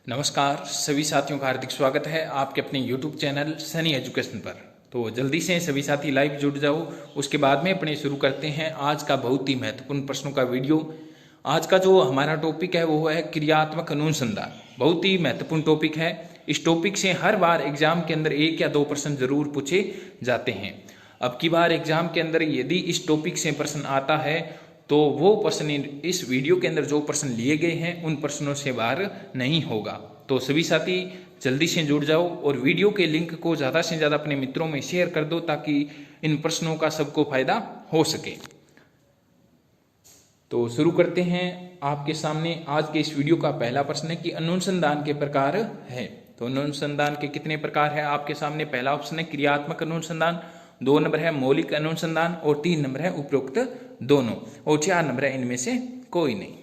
नमस्कार सभी साथियों का हार्दिक स्वागत है आपके अपने YouTube चैनल सनी एजुकेशन पर। तो जल्दी से सभी साथी लाइव जुड़ जाओ। उसके बाद में अपने शुरू करते हैं आज का बहुत ही महत्वपूर्ण प्रश्नों का वीडियो। आज का जो हमारा टॉपिक है वो है क्रियात्मक अनुसंधान। बहुत ही महत्वपूर्ण टॉपिक है। इस टॉपिक से हर बार एग्जाम के अंदर 1 या 2 प्रश्न जरूर पूछे जाते हैं। अब की बार एग्जाम के अंदर यदि इस टॉपिक से प्रश्न आता है तो वो प्रश्न इस वीडियो के अंदर जो प्रश्न लिए गए हैं उन प्रश्नों से बाहर नहीं होगा। तो सभी साथी जल्दी से जुड़ जाओ और वीडियो के लिंक को ज़्यादा से ज़्यादा अपने मित्रों में शेयर कर दो ताकि इन प्रश्नों का सबको फायदा हो सके। तो शुरू करते हैं। आपके सामने आज के इस वीडियो का पहला प्रश्न है कि अनुसंधान के प्रकार है। तो अनुसंधान के कितने प्रकार है आपके सामने? पहला ऑप्शन है क्रियात्मक अनुसंधान, 2 नंबर है मौलिक अनुसंधान और 3 नंबर है उपरोक्त दोनों और 4 नंबर है इनमें से कोई नहीं।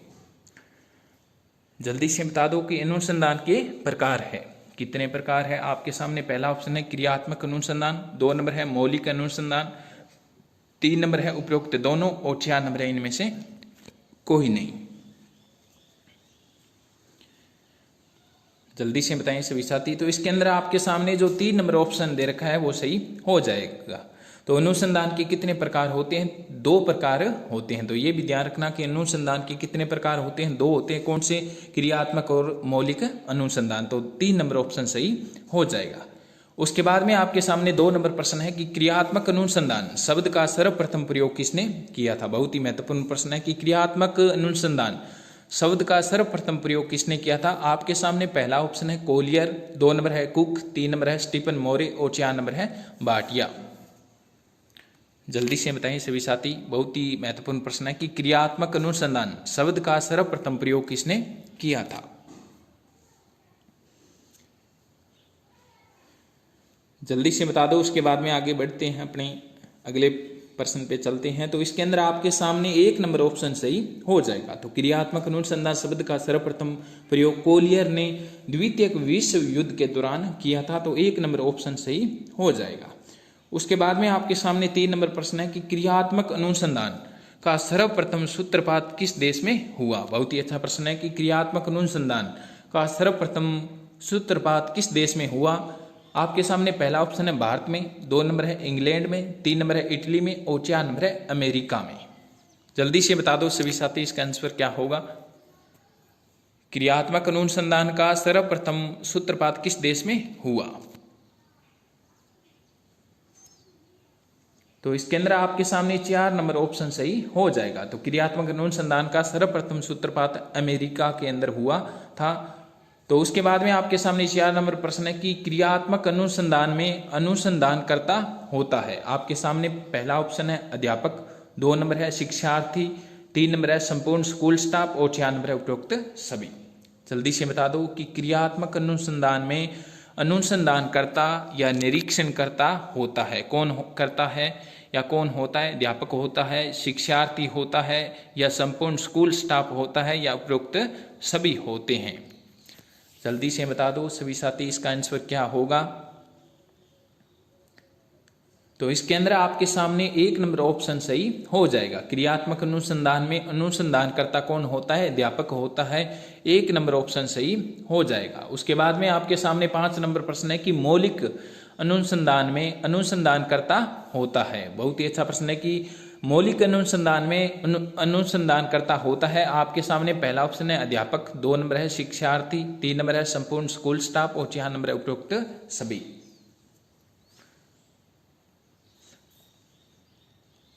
जल्दी से बता दो कि अनुसंधान के प्रकार है कितने प्रकार है आपके सामने? पहला ऑप्शन है क्रियात्मक अनुसंधान, 2 नंबर है मौलिक अनुसंधान, 3 नंबर है उपरोक्त दोनों और 4 नंबर है इनमें से कोई नहीं। जल्दी से बताएं सभी साथी। तो इसके अंदर आपके सामने जो 3 नंबर ऑप्शन दे रखा है वो सही हो जाएगा। तो अनुसंधान के कितने प्रकार होते हैं? 2 प्रकार होते हैं। तो ये भी ध्यान रखना कि अनुसंधान के कितने प्रकार होते हैं? 2 होते हैं। कौन से? क्रियात्मक और मौलिक अनुसंधान। तो 3 नंबर ऑप्शन सही हो जाएगा। उसके बाद में आपके सामने 2 नंबर प्रश्न है कि क्रियात्मक अनुसंधान शब्द का सर्वप्रथम प्रयोग किसने किया था? बहुत ही महत्वपूर्ण प्रश्न है कि क्रियात्मक अनुसंधान शब्द का सर्वप्रथम प्रयोग किसने किया था? आपके सामने पहला ऑप्शन है कोलियर, 2 नंबर है कुक, 3 नंबर है स्टीफन मोरे और 4 नंबर है भाटिया। जल्दी से बताएं सभी साथी। बहुत ही महत्वपूर्ण प्रश्न है कि क्रियात्मक अनुसंधान शब्द का सर्वप्रथम प्रयोग किसने किया था? जल्दी से बता दो। उसके बाद में आगे बढ़ते हैं, अपने अगले प्रश्न पे चलते हैं। तो इसके अंदर आपके सामने 1 नंबर ऑप्शन सही हो जाएगा। तो क्रियात्मक अनुसंधान शब्द का सर्वप्रथम प्रयोग कोलियर ने द्वितीय विश्व युद्ध के दौरान किया था। तो 1 नंबर ऑप्शन सही हो जाएगा। उसके बाद में आपके सामने 3 नंबर प्रश्न है कि क्रियात्मक अनुसंधान का सर्वप्रथम सूत्रपात किस देश में हुआ? बहुत ही अच्छा प्रश्न है कि क्रियात्मक अनुसंधान का सर्वप्रथम सूत्रपात किस देश में हुआ? आपके सामने पहला ऑप्शन है भारत में, 2 नंबर है इंग्लैंड में, 3 नंबर है इटली में और 4 नंबर है अमेरिका में। जल्दी से बता दो सभी साथी इसका आंसर क्या होगा? क्रियात्मक अनुसंधान का सर्वप्रथम सूत्रपात किस देश में हुआ? तो इसके अंदर आपके सामने 4 नंबर ऑप्शन सही हो जाएगा। तो क्रियात्मक अनुसंधान का सर्वप्रथम सूत्रपात अमेरिका के अंदर हुआ था। तो उसके बाद में आपके सामने 4 नंबर प्रश्न है कि क्रियात्मक अनुसंधान में अनुसंधानकर्ता होता है। आपके सामने पहला ऑप्शन है अध्यापक, 2 नंबर है शिक्षार्थी, 3 नंबर है संपूर्ण स्कूल स्टाफ और 4 नंबर है उपरोक्त सभी। जल्दी से बता दो कि क्रियात्मक अनुसंधान में अनुसंधानकर्ता या निरीक्षणकर्ता होता है। कौन करता है या कौन होता है? अध्यापक होता है, शिक्षार्थी होता है या संपूर्ण स्कूल स्टाफ होता है या उपरोक्त सभी होते हैं? जल्दी से बता दो सभी साथी इसका आंसर क्या होगा? तो इसके अंदर आपके सामने 1 नंबर ऑप्शन सही हो जाएगा। क्रियात्मक अनुसंधान में अनुसंधानकर्ता कौन होता है? अध्यापक होता है। 1 नंबर ऑप्शन सही हो जाएगा। उसके बाद में आपके सामने 5 नंबर प्रश्न है कि मौलिक अनुसंधान में अनुसंधानकर्ता होता है। बहुत ही अच्छा प्रश्न है कि मौलिक अनुसंधान में अनुसंधानकर्ता होता है। आपके सामने पहला ऑप्शन है अध्यापक, 2 नंबर है शिक्षार्थी, 3 नंबर है संपूर्ण स्कूल स्टाफ और 4 नंबर है उपरोक्त सभी।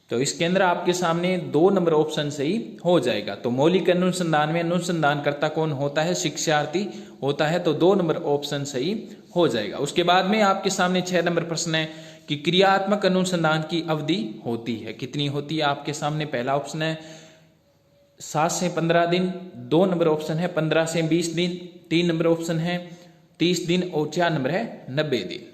तो इसके अंदर आपके सामने 2 नंबर ऑप्शन सही हो जाएगा। तो मौलिक अनुसंधान में अनुसंधानकर्ता कौन होता है? शिक्षार्थी होता है। तो 2 नंबर ऑप्शन सही हो जाएगा। उसके बाद में आपके सामने 6 नंबर प्रश्न है कि क्रियात्मक अनुसंधान की अवधि होती है कितनी होती है? आपके सामने पहला ऑप्शन है 7 से 15 दिन, 2 नंबर ऑप्शन है 15 से 20 दिन, 3 नंबर ऑप्शन है 30 दिन और 4 नंबर है 90 दिन।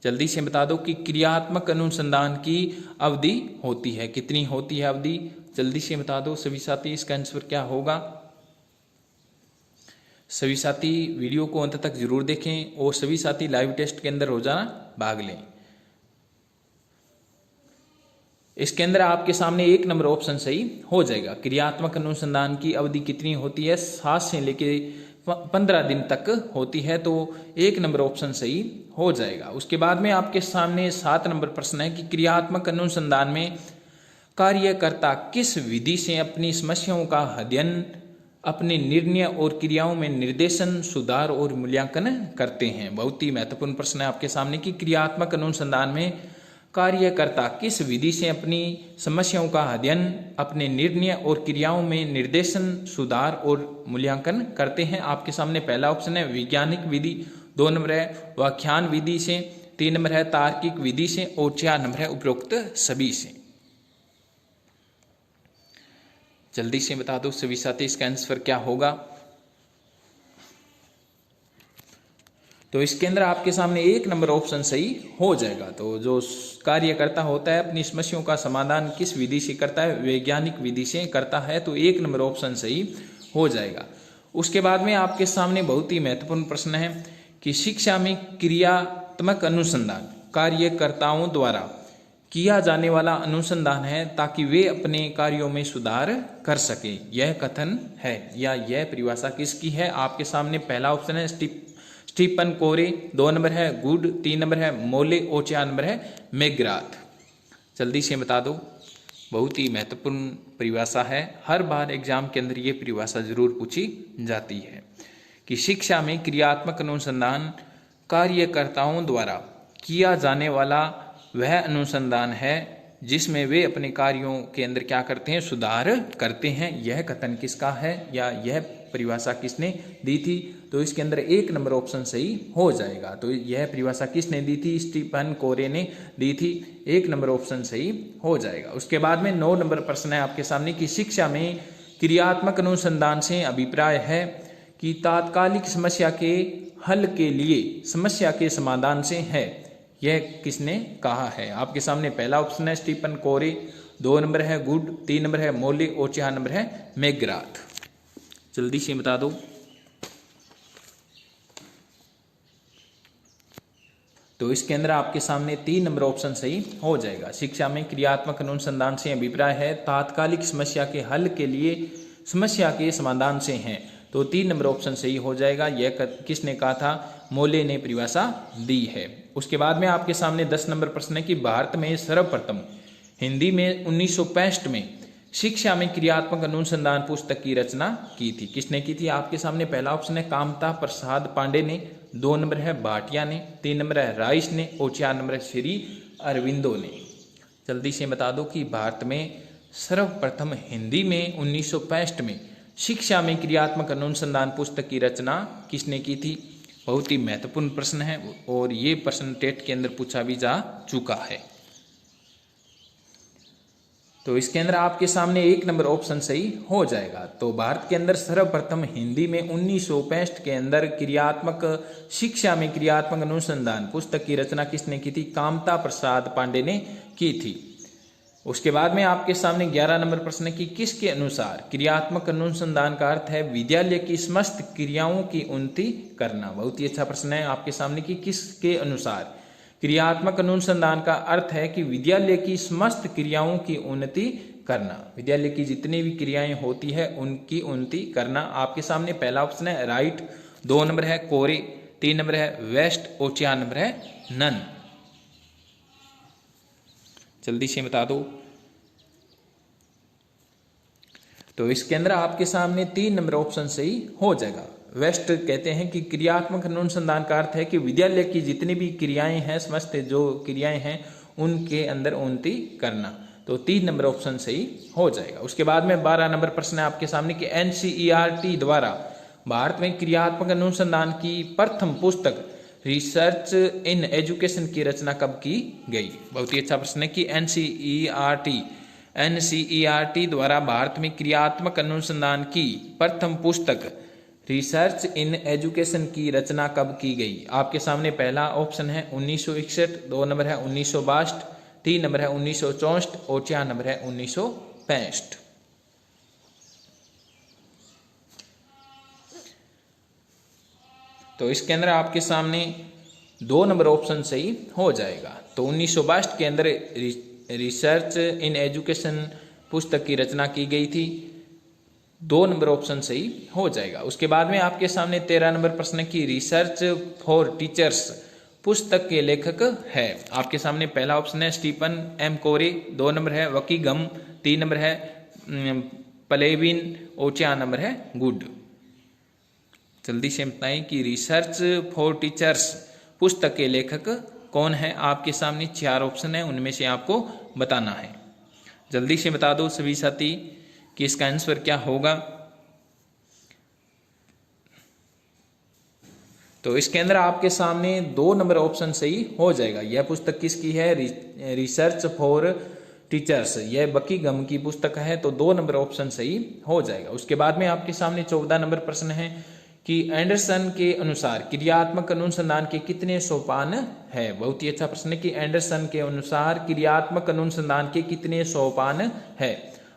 जल्दी से बता दो कि क्रियात्मक अनुसंधान की अवधि होती है कितनी होती है अवधि? जल्दी से बता दो सभी साथी इसका आंसर क्या होगा? सभी साथी वीडियो को अंत तक जरूर देखें और सभी साथी लाइव टेस्ट के अंदर रोजाना भाग लें। इसके अंदर आपके सामने 1 नंबर ऑप्शन सही हो जाएगा। क्रियात्मक अनुसंधान की अवधि कितनी होती है? 7 से लेके 15 दिन तक होती है, तो 1 नंबर ऑप्शन सही हो जाएगा। उसके बाद में आपके सामने 7 नंबर प्रश्न है कि क्रियात्मक अनुसंधान में कार्यकर्ता किस विधि से अपनी समस्याओं का अध्ययन, अपने निर्णय और क्रियाओं में निर्देशन, सुधार और मूल्यांकन करते हैं। बहुत ही महत्वपूर्ण प्रश्न है आपके सामने कि क्रियात्मक अनुसंधान में कार्यकर्ता किस विधि से अपनी समस्याओं का अध्ययन, अपने निर्णय और क्रियाओं में निर्देशन, सुधार और मूल्यांकन करते हैं। आपके सामने पहला ऑप्शन है वैज्ञानिक विधि, 2 नंबर है व्याख्यान विधि से, 3 नंबर है तार्किक विधि से और 4 नंबर है उपरोक्त सभी से। जल्दी से बता दो सभी साथी इसका आंसर क्या होगा। तो इसके अंदर आपके सामने 1 नंबर ऑप्शन सही हो जाएगा। तो जो कार्यकर्ता होता है अपनी समस्याओं का समाधान किस विधि से करता है, वैज्ञानिक विधि से करता है, तो 1 नंबर ऑप्शन सही हो जाएगा। उसके बाद में आपके सामने बहुत ही महत्वपूर्ण प्रश्न है कि शिक्षा में क्रियात्मक अनुसंधान कार्यकर्ताओं द्वारा किया जाने वाला अनुसंधान है ताकि वे अपने कार्यों में सुधार कर सके, यह कथन है या यह परिभाषा किसकी है। आपके सामने पहला ऑप्शन है स्टीफन कोरे, 2 नंबर है गुड, 3 नंबर है मोले और 4 नंबर है मैकग्राथ। जल्दी से बता दो, बहुत ही महत्वपूर्ण परिभाषा है, हर बार एग्जाम के अंदर ये परिभाषा जरूर पूछी जाती है कि शिक्षा में क्रियात्मक अनुसंधान कार्यकर्ताओं द्वारा किया जाने वाला वह अनुसंधान है जिसमें वे अपने कार्यों के अंदर क्या करते हैं, सुधार करते हैं। यह कथन किसका है या यह परिभाषा किसने दी थी, तो इसके अंदर 1 नंबर ऑप्शन सही हो जाएगा। तो यह परिभाषा किसने दी थी, स्टीफन कोरे ने दी थी, 1 नंबर ऑप्शन सही हो जाएगा। उसके बाद में 9 नंबर प्रश्न है आपके सामने कि शिक्षा में क्रियात्मक अनुसंधान से अभिप्राय है कि तात्कालिक समस्या के हल के लिए समस्या के समाधान से है, यह किसने कहा है। आपके सामने पहला ऑप्शन है स्टीफन कोरे, 2 नंबर है गुड, 3 नंबर है मोले और 4 नंबर है मैकग्राथ। जल्दी से बता दो। तो इसके अंदर आपके सामने 3 नंबर ऑप्शन सही हो जाएगा। शिक्षा में क्रियात्मक अनुसंधान से अभिप्राय है तात्कालिक समस्या के हल के लिए समस्या के समाधान से हैं, तो 3 नंबर ऑप्शन सही हो जाएगा। यह किसने कहा था, मोले ने परिभाषा दी है। उसके बाद में आपके सामने 10 नंबर प्रश्न है कि भारत में सर्वप्रथम हिंदी में 1965 में शिक्षा में क्रियात्मक अनुसंधान पुस्तक की रचना की थी, किसने की थी। आपके सामने पहला ऑप्शन है कामता प्रसाद पांडे ने, 2 नंबर है भाटिया ने, 3 नंबर है राइस ने और 4 नंबर है श्री अरविंदो ने। जल्दी से बता दो कि भारत में सर्वप्रथम हिंदी में 1965 में शिक्षा में क्रियात्मक अनुसंधान पुस्तक की रचना किसने की थी। बहुत ही महत्वपूर्ण प्रश्न है और ये प्रश्न टेट के अंदर पूछा भी जा चुका है। तो इसके अंदर आपके सामने 1 नंबर ऑप्शन सही हो जाएगा। तो भारत के अंदर सर्वप्रथम हिंदी में 1965 के अंदर क्रियात्मक शिक्षा में क्रियात्मक अनुसंधान पुस्तक की रचना किसने की थी, कामता प्रसाद पांडे ने की थी। उसके बाद में आपके सामने 11 नंबर प्रश्न की किसके अनुसार क्रियात्मक अनुसंधान का अर्थ है विद्यालय की समस्त क्रियाओं की उन्नति करना। बहुत ही अच्छा प्रश्न है आपके सामने कि किसके अनुसार क्रियात्मक अनुसंधान का अर्थ है कि विद्यालय की समस्त क्रियाओं की उन्नति करना, विद्यालय की जितनी भी क्रियाएं होती है उनकी उन्नति करना। आपके सामने पहला ऑप्शन है राइट, 2 नंबर है कोरे, 3 नंबर है वेस्ट और 4 नंबर है नन। जल्दी से बता दो। तो इसके अंदर आपके सामने 3 नंबर ऑप्शन सही हो जाएगा। वेस्ट कहते हैं कि क्रियात्मक अनुसंधान का अर्थ है कि विद्यालय की जितनी भी क्रियाएं हैं, समस्त जो क्रियाएं हैं उनके अंदर उन्नति करना, तो 3 नंबर ऑप्शन सही हो जाएगा। उसके बाद में 12 नंबर प्रश्न है आपके सामने कि NCERT द्वारा भारत में क्रियात्मक अनुसंधान की प्रथम पुस्तक रिसर्च इन एजुकेशन की रचना कब की गई। बहुत ही अच्छा प्रश्न है कि NCERT द्वारा भारत में क्रियात्मक अनुसंधान की प्रथम पुस्तक रिसर्च इन एजुकेशन की रचना कब की गई। आपके सामने पहला ऑप्शन है 1961, 2 नंबर है 1962, 3 नंबर है 1964 और 4 नंबर है 1965। तो इसके अंदर आपके सामने 2 नंबर ऑप्शन सही हो जाएगा। तो 1962 के अंदर रिसर्च इन एजुकेशन पुस्तक की रचना की गई थी। 2 नंबर ऑप्शन सही हो जाएगा। उसके बाद में आपके सामने 13 नंबर प्रश्न की रिसर्च फॉर टीचर्स पुस्तक के लेखक है। आपके सामने पहला ऑप्शन है स्टीफन एम कोरे, 2 नंबर है वकी गम, 3 नंबर है प्लेविन और 4 नंबर है गुड। जल्दी से बताएं कि रिसर्च फॉर टीचर्स पुस्तक के लेखक कौन है। आपके सामने 4 ऑप्शन है, उनमें से आपको बताना है। जल्दी से बता दो सभी साथी कि इसका आंसर क्या होगा। तो इसके अंदर आपके सामने 2 नंबर ऑप्शन सही हो जाएगा। यह पुस्तक किसकी है? रिसर्च फॉर टीचर्स, यह बकी गम की पुस्तक है, तो 2 नंबर ऑप्शन सही हो जाएगा। उसके बाद में आपके सामने 14 नंबर प्रश्न है कि एंडरसन के अनुसार क्रियात्मक अनुसंधान के कितने सोपान है। बहुत ही अच्छा प्रश्न है कि एंडरसन के अनुसार क्रियात्मक अनुसंधान के कितने सोपान है।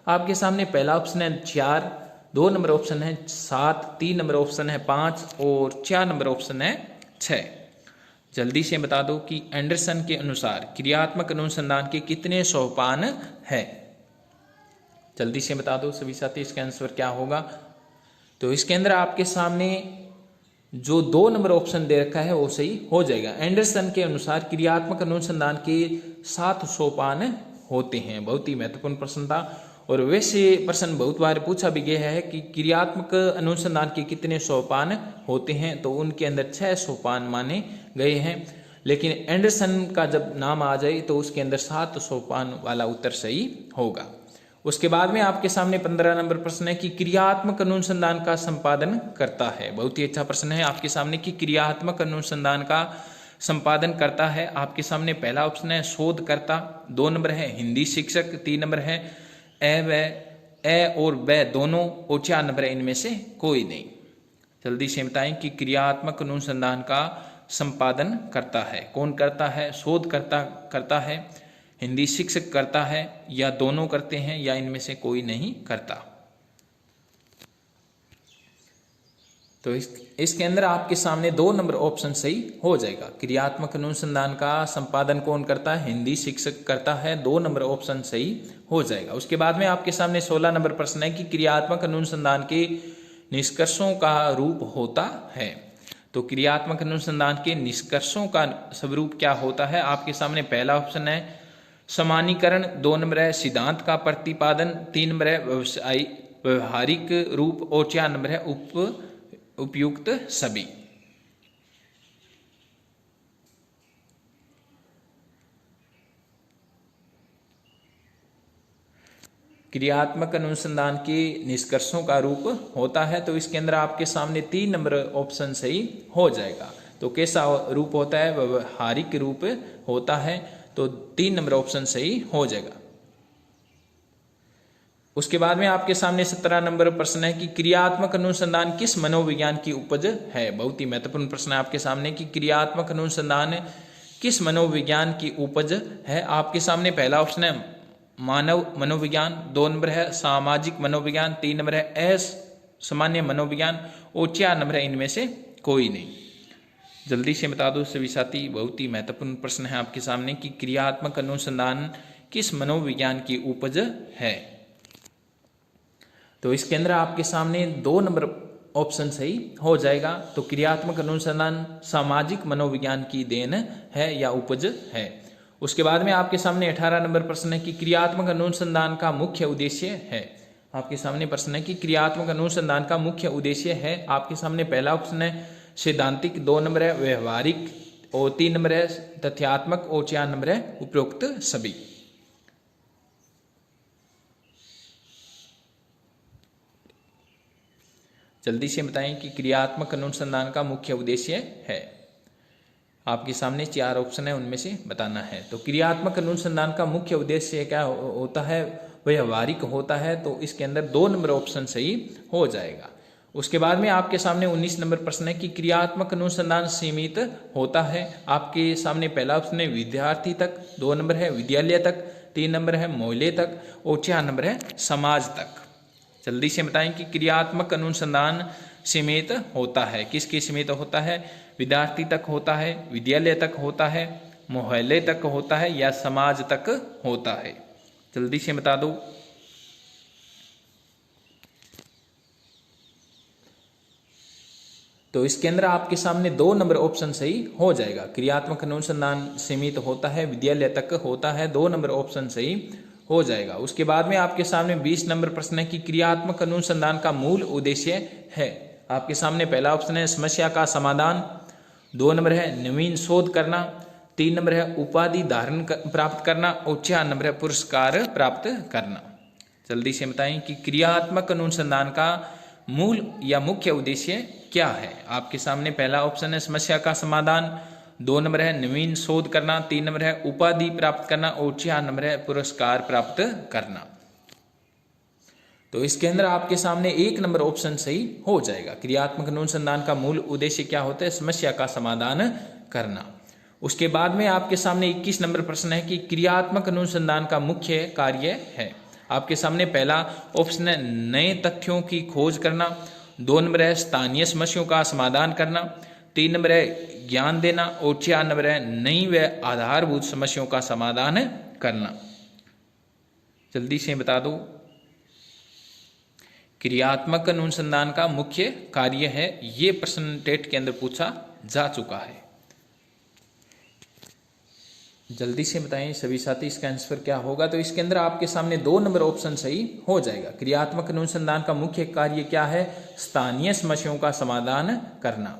आपके सामने पहला ऑप्शन है 4, 2 नंबर ऑप्शन है 7, 3 नंबर ऑप्शन है 5 और 4 नंबर ऑप्शन है 6। जल्दी से बता दो कि एंडरसन के अनुसार क्रियात्मक अनुसंधान के कितने सोपान है। जल्दी से बता दो सभी साथी इसका आंसर क्या होगा। तो इसके अंदर आपके सामने जो 2 नंबर ऑप्शन दे रखा है वो सही हो जाएगा। एंडरसन के अनुसार क्रियात्मक अनुसंधान के 7 सोपान होते हैं। बहुत ही महत्वपूर्ण प्रश्न था और वैसे प्रश्न बहुत बार पूछा भी गया है कि क्रियात्मक अनुसंधान के कितने सोपान होते हैं, तो उनके अंदर 6 सोपान माने गए हैं। लेकिन एंडरसन का जब नाम आ जाए तो उसके अंदर 7 सोपान वाला उत्तर सही होगा। उसके बाद में आपके सामने 15 नंबर प्रश्न है कि क्रियात्मक अनुसंधान का संपादन करता है। बहुत ही अच्छा प्रश्न है आपके सामने कि क्रियात्मक अनुसंधान का संपादन करता है। आपके सामने पहला ऑप्शन है शोधकर्ता, 2 नंबर है हिंदी शिक्षक, 3 नंबर है ए और व दोनों और 4 नंबर है इनमें से कोई नहीं। जल्दी से बताएं कि क्रियात्मक अनुसंधान का संपादन करता है कौन करता है। शोधकर्ता करता है, हिंदी शिक्षक करता है, या दोनों करते हैं, या इनमें से कोई नहीं करता। तो इसके अंदर आपके सामने 2 नंबर ऑप्शन सही हो जाएगा। क्रियात्मक अनुसंधान का संपादन कौन करता है? हिंदी शिक्षक करता है, 2 नंबर ऑप्शन सही हो जाएगा। उसके बाद में आपके सामने 16 नंबर प्रश्न है कि क्रियात्मक अनुसंधान के निष्कर्षों का रूप होता है। तो क्रियात्मक अनुसंधान के निष्कर्षों का स्वरूप क्या होता है। आपके सामने पहला ऑप्शन है समानीकरण, 2 नंबर है सिद्धांत का प्रतिपादन, 3 नंबर है व्यवहारिक रूप और 4 नंबर है उपयुक्त सभी। क्रियात्मक अनुसंधान के निष्कर्षों का रूप होता है, तो इसके अंदर आपके सामने 3 नंबर ऑप्शन सही हो जाएगा। तो कैसा रूप होता है? व्यवहारिक रूप होता है, तो 3 नंबर ऑप्शन सही हो जाएगा। उसके बाद में आपके सामने 17 नंबर प्रश्न है कि क्रियात्मक अनुसंधान किस मनोविज्ञान की उपज है। बहुत ही महत्वपूर्ण प्रश्न है आपके सामने कि क्रियात्मक अनुसंधान किस मनोविज्ञान की उपज है। आपके सामने पहला ऑप्शन है मानव मनोविज्ञान, 2 नंबर है सामाजिक मनोविज्ञान, 3 नंबर है असामान्य मनोविज्ञान और 4 नंबर है इनमें से कोई नहीं। जल्दी से बता दो सभी साथी, बहुत ही महत्वपूर्ण प्रश्न है आपके सामने कि क्रियात्मक अनुसंधान किस मनोविज्ञान की उपज है। तो इसके अंदर आपके सामने 2 नंबर ऑप्शन सही हो जाएगा। तो क्रियात्मक अनुसंधान सामाजिक मनोविज्ञान की देन है या उपज है। उसके बाद में आपके सामने 18 नंबर प्रश्न है कि क्रियात्मक अनुसंधान का मुख्य उद्देश्य है। आपके सामने प्रश्न है कि क्रियात्मक अनुसंधान का मुख्य उद्देश्य है। आपके सामने पहला ऑप्शन है सैद्धांतिक, 2 नंबर है व्यवहारिक और 3 नंबर है तथ्यात्मक और 4 नंबर है उपरोक्त सभी। जल्दी से बताएं कि क्रियात्मक अनुसंधान का मुख्य उद्देश्य है। आपके सामने 4 ऑप्शन है, उनमें से बताना है। तो क्रियात्मक अनुसंधान का मुख्य उद्देश्य क्या होता है? व्यवहारिक होता है, तो इसके अंदर 2 नंबर ऑप्शन सही हो जाएगा। उसके बाद में आपके सामने 19 नंबर प्रश्न है कि क्रियात्मक अनुसंधान सीमित होता है। आपके सामने पहला ऑप्शन है विद्यार्थी तक, 2 नंबर है विद्यालय तक, 3 नंबर है मोहल्ले तक और 4 नंबर है समाज तक। जल्दी से बताएं कि क्रियात्मक अनुसंधान सीमित होता है, किसके सीमित होता है? विद्यार्थी तक होता है, विद्यालय तक होता है, मोहल्ले तक होता है या समाज तक होता है। जल्दी से बता दो। तो इसके अंदर आपके सामने 2 नंबर ऑप्शन सही हो जाएगा। क्रियात्मक अनुसंधान सीमित होता है, विद्यालय तक होता है, 2 नंबर ऑप्शन सही हो जाएगा। उसके बाद में आपके सामने 20 नंबर प्रश्न है कि क्रियात्मक अनुसंधान का मूल उद्देश्य है। आपके सामने पहला ऑप्शन है समस्या का समाधान, 2 नंबर है नवीन शोध करना, 3 नंबर है उपाधि धारण प्राप्त करना और 4 नंबर है पुरस्कार प्राप्त करना। जल्दी से बताएं कि क्रियात्मक अनुसंधान का मूल या मुख्य उद्देश्य क्या है। आपके सामने पहला ऑप्शन है समस्या का समाधान, 2 नंबर है नवीन शोध करना, 3 नंबर है उपाधि प्राप्त करना और 4 नंबर है पुरस्कार प्राप्त करना। तो इसके अंदर आपके सामने 1 नंबर ऑप्शन सही हो जाएगा। क्रियात्मक अनुसंधान का मूल उद्देश्य क्या होता है? समस्या का समाधान करना। उसके बाद में आपके सामने 21 नंबर प्रश्न है कि क्रियात्मक अनुसंधान का मुख्य कार्य है। आपके सामने पहला ऑप्शन है नए तथ्यों की खोज करना, 2 नंबर है स्थानीय समस्याओं का समाधान करना, 3 नंबर है ज्ञान देना और 4 नंबर है नई व आधारभूत समस्याओं का समाधान करना। जल्दी से बता दो। क्रियात्मक अनुसंधान का मुख्य कार्य है, ये प्रश्न टेट के अंदर पूछा जा चुका है। जल्दी से बताएं सभी साथी इसका आंसर क्या होगा। तो इसके अंदर आपके सामने 2 नंबर ऑप्शन सही हो जाएगा। क्रियात्मक अनुसंधान का मुख्य कार्य क्या है? स्थानीय समस्याओं का समाधान करना।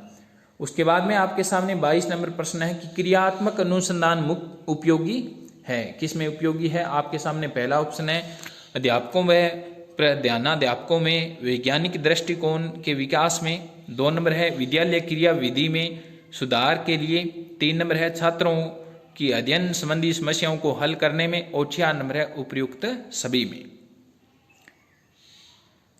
उसके बाद में आपके सामने 22 नंबर प्रश्न है कि क्रियात्मक अनुसंधान मुख्य उपयोगी है, किसमें उपयोगी है? आपके सामने पहला ऑप्शन है अध्यापकों व प्रधानाध्यापकों में वैज्ञानिक दृष्टिकोण के विकास में, 2 नंबर है विद्यालय क्रिया विधि में सुधार के लिए, 3 नंबर है छात्रों की अध्ययन संबंधी समस्याओं को हल करने में और 4 नंबर है उपयुक्त सभी में।